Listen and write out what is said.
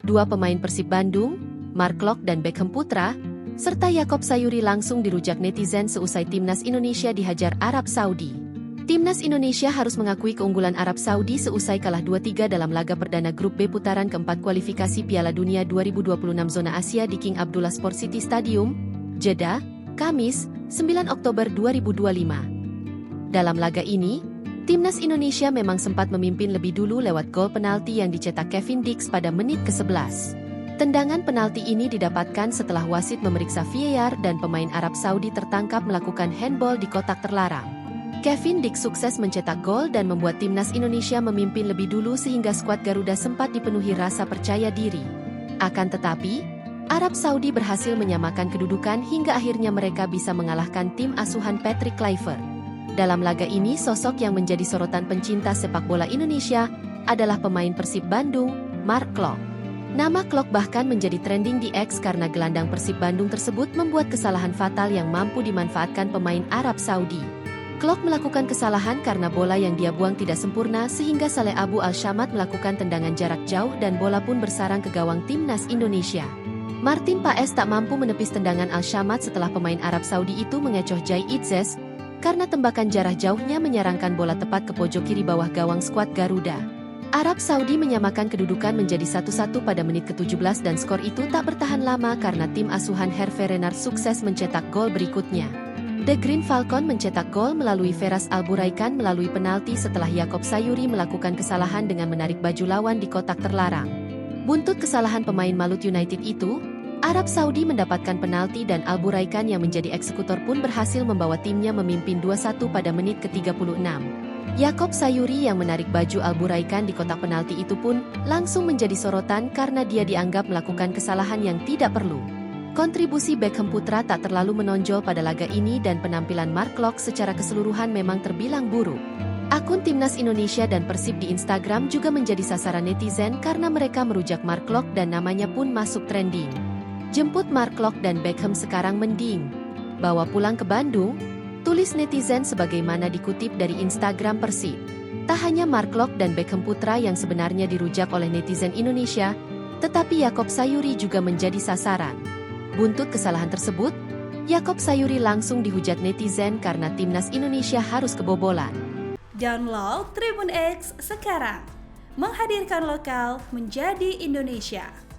Dua pemain Persib Bandung, Mark Klok dan Beckham Putra, serta Yaakob Sayuri langsung dirujak netizen seusai timnas Indonesia dihajar Arab Saudi. Timnas Indonesia harus mengakui keunggulan Arab Saudi seusai kalah 2-3 dalam laga perdana grup B putaran keempat kualifikasi Piala Dunia 2026 zona Asia di King Abdullah Sport City Stadium, Jeddah, Kamis, 9 Oktober 2025. Dalam laga ini, timnas Indonesia memang sempat memimpin lebih dulu lewat gol penalti yang dicetak Kevin Dix pada menit ke-11. Tendangan penalti ini didapatkan setelah wasit memeriksa VAR dan pemain Arab Saudi tertangkap melakukan handball di kotak terlarang. Kevin Dix sukses mencetak gol dan membuat timnas Indonesia memimpin lebih dulu sehingga skuad Garuda sempat dipenuhi rasa percaya diri. Akan tetapi, Arab Saudi berhasil menyamakan kedudukan hingga akhirnya mereka bisa mengalahkan tim asuhan Patrick Kluivert. Dalam laga ini sosok yang menjadi sorotan pencinta sepak bola Indonesia adalah pemain Persib Bandung, Mark Klok. Nama Klok bahkan menjadi trending di X karena gelandang Persib Bandung tersebut membuat kesalahan fatal yang mampu dimanfaatkan pemain Arab Saudi. Klok melakukan kesalahan karena bola yang dia buang tidak sempurna sehingga Saleh Abu Al-Shamad melakukan tendangan jarak jauh dan bola pun bersarang ke gawang timnas Indonesia. Martin Paes tak mampu menepis tendangan Al-Shamad setelah pemain Arab Saudi itu mengecoh Jai Itzes karena tembakan jarak jauhnya menyarangkan bola tepat ke pojok kiri bawah gawang skuad Garuda. Arab Saudi menyamakan kedudukan menjadi 1-1 pada menit ke-17 dan skor itu tak bertahan lama karena tim asuhan Hervé Renard sukses mencetak gol berikutnya. The Green Falcon mencetak gol melalui Feras Alburaikan melalui penalti setelah Yaakob Sayuri melakukan kesalahan dengan menarik baju lawan di kotak terlarang. Buntut kesalahan pemain Malut United itu, Arab Saudi mendapatkan penalti dan Alburaikan yang menjadi eksekutor pun berhasil membawa timnya memimpin 2-1 pada menit ke-36. Yaakob Sayuri yang menarik baju Alburaikan di kotak penalti itu pun langsung menjadi sorotan karena dia dianggap melakukan kesalahan yang tidak perlu. Kontribusi Beckham Putra tak terlalu menonjol pada laga ini dan penampilan Mark Klok secara keseluruhan memang terbilang buruk. Akun Timnas Indonesia dan Persib di Instagram juga menjadi sasaran netizen karena mereka merujak Mark Klok dan namanya pun masuk trending. Jemput Mark Klok dan Beckham sekarang mending. Bawa pulang ke Bandung, tulis netizen sebagaimana dikutip dari Instagram Persib. Tak hanya Mark Klok dan Beckham Putra yang sebenarnya dirujak oleh netizen Indonesia, tetapi Yaakob Sayuri juga menjadi sasaran. Buntut kesalahan tersebut, Yaakob Sayuri langsung dihujat netizen karena timnas Indonesia harus kebobolan. Download Tribun X sekarang, menghadirkan lokal menjadi Indonesia.